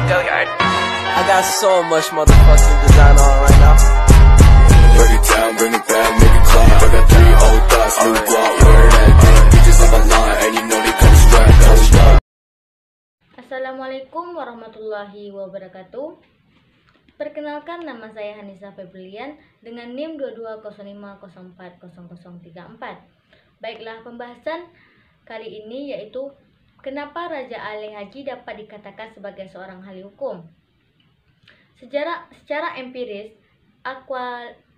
I got so much motherfucking design on right now. Break it down, bring it back, make it clap. I got 3 old thoughts, new block, where that damn bitches on my line, and you know they come strapped. Assalamualaikum warahmatullahi wabarakatuh. Perkenalkan, nama saya Hanisa Febrilian dengan NIM 2205040034. Baiklah, pembahasan kali ini yaitu kenapa Raja Ali Haji dapat dikatakan sebagai seorang ahli hukum. Secara empiris,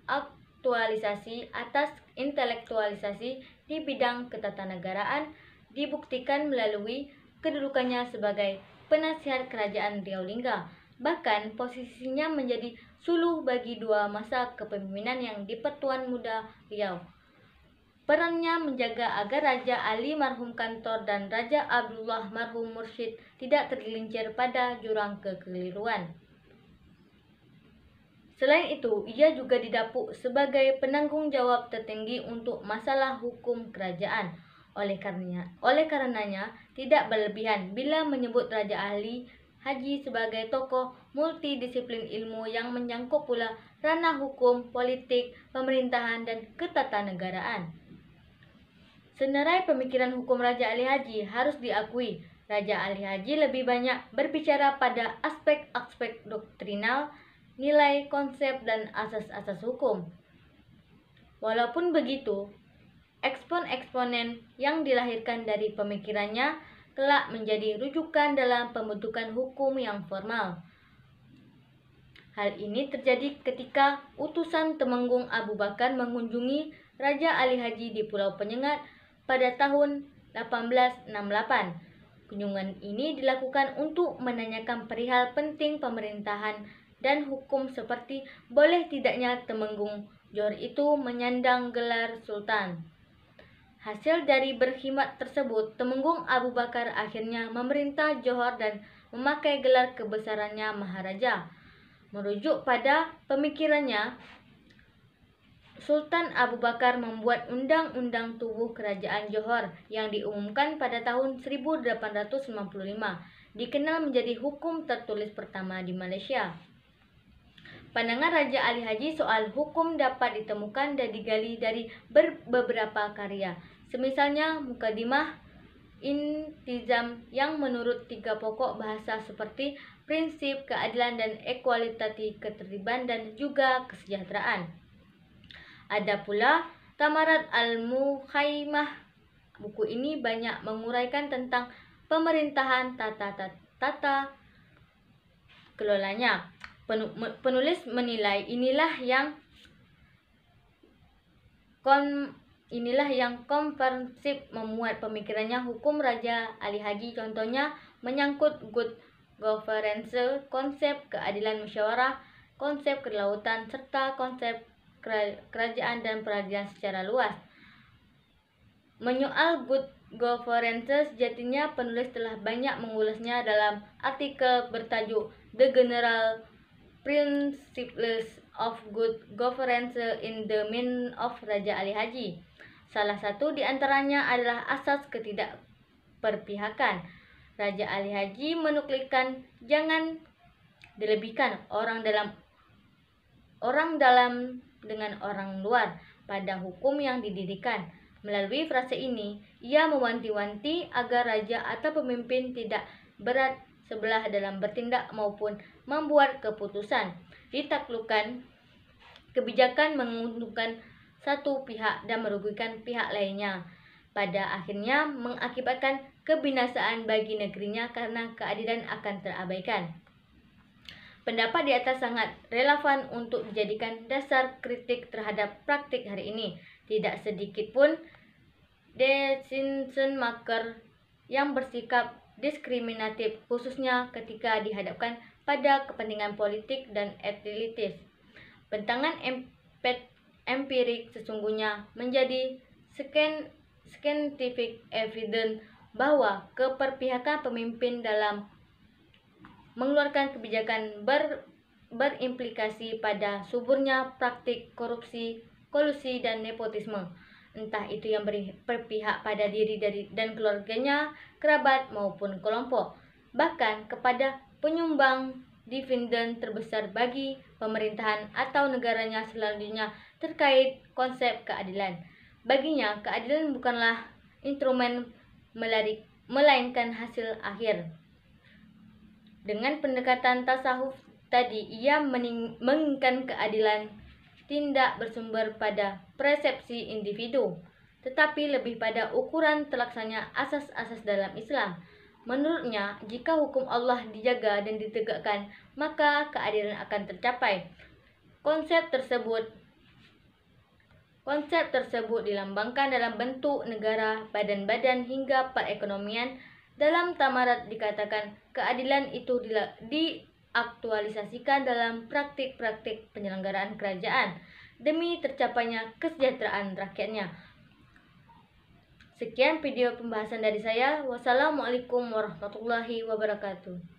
aktualisasi atas intelektualisasi di bidang ketatanegaraan dibuktikan melalui kedudukannya sebagai penasihat kerajaan Riau Lingga. Bahkan posisinya menjadi suluh bagi dua masa kepemimpinan yang di Pertuan Muda Riau. Perannya menjaga agar Raja Ali marhum Kantor dan Raja Abdullah marhum Mursyid tidak tergelincir pada jurang kekeliruan. Selain itu, ia juga didapuk sebagai penanggung jawab tertinggi untuk masalah hukum kerajaan. Oleh karenanya tidak berlebihan bila menyebut Raja Ali Haji sebagai tokoh multidisiplin ilmu yang menyangkut pula ranah hukum, politik, pemerintahan, dan ketatanegaraan. Senarai pemikiran hukum Raja Ali Haji harus diakui, Raja Ali Haji lebih banyak berbicara pada aspek-aspek doktrinal, nilai, konsep, dan asas-asas hukum. Walaupun begitu, eksponen yang dilahirkan dari pemikirannya kelak menjadi rujukan dalam pembentukan hukum yang formal. Hal ini terjadi ketika utusan Temenggung Abu Bakar mengunjungi Raja Ali Haji di Pulau Penyengat pada tahun 1868. Kunjungan ini dilakukan untuk menanyakan perihal penting pemerintahan dan hukum seperti boleh tidaknya Temenggung Johor itu menyandang gelar Sultan. Hasil dari berkhidmat tersebut, Temenggung Abu Bakar akhirnya memerintah Johor dan memakai gelar kebesarannya Maharaja. Merujuk pada pemikirannya, Sultan Abu Bakar membuat Undang-Undang Tubuh Kerajaan Johor yang diumumkan pada tahun 1895, dikenal menjadi hukum tertulis pertama di Malaysia. Pandangan Raja Ali Haji soal hukum dapat ditemukan dan digali dari beberapa karya, semisalnya Mukadimah Intizam yang menurut 3 pokok bahasa seperti prinsip, keadilan, dan equality, ketertiban, dan juga kesejahteraan. Ada pula Tamarat Al-Mukhaimah. Buku ini banyak menguraikan tentang pemerintahan, tata kelolanya. Penulis menilai inilah yang komprehensif memuat pemikirannya hukum Raja Ali Haji, contohnya menyangkut good governance, konsep keadilan musyawarah, konsep kedaulatan, serta konsep kerajaan dan peradilan secara luas. Menyoal good governance, sejatinya penulis telah banyak mengulasnya dalam artikel bertajuk The General Principles of Good Governance in the Mind of Raja Ali Haji. Salah satu di antaranya adalah asas ketidakperpihakan. Raja Ali Haji menukilkan jangan dilebihkan orang dalam dengan orang luar pada hukum yang didirikan. Melalui frase ini, ia mewanti-wanti agar raja atau pemimpin tidak berat sebelah dalam bertindak maupun membuat keputusan. Ditaklukkan, kebijakan menguntungkan satu pihak dan merugikan pihak lainnya. Pada akhirnya mengakibatkan kebinasaan bagi negerinya karena keadilan akan terabaikan. Pendapat di atas sangat relevan untuk dijadikan dasar kritik terhadap praktik hari ini. Tidak sedikit pun decision maker yang bersikap diskriminatif, khususnya ketika dihadapkan pada kepentingan politik dan elitis. Bentangan empirik sesungguhnya menjadi scientific evidence bahwa keperpihakan pemimpin dalam mengeluarkan kebijakan berimplikasi pada suburnya praktik korupsi, kolusi, dan nepotisme. Entah itu yang berpihak pada diri dan keluarganya, kerabat, maupun kelompok, bahkan kepada penyumbang dividen terbesar bagi pemerintahan atau negaranya selanjutnya terkait konsep keadilan. Baginya, keadilan bukanlah instrumen melainkan hasil akhir. Dengan pendekatan tasawuf tadi, ia menginginkan keadilan tidak bersumber pada persepsi individu, tetapi lebih pada ukuran terlaksananya asas-asas dalam Islam. Menurutnya, jika hukum Allah dijaga dan ditegakkan, maka keadilan akan tercapai. Konsep tersebut dilambangkan dalam bentuk negara, badan-badan, hingga perekonomian. Dalam Tamarat dikatakan, keadilan itu diaktualisasikan dalam praktik-praktik penyelenggaraan kerajaan demi tercapainya kesejahteraan rakyatnya. Sekian video pembahasan dari saya. Wassalamualaikum warahmatullahi wabarakatuh.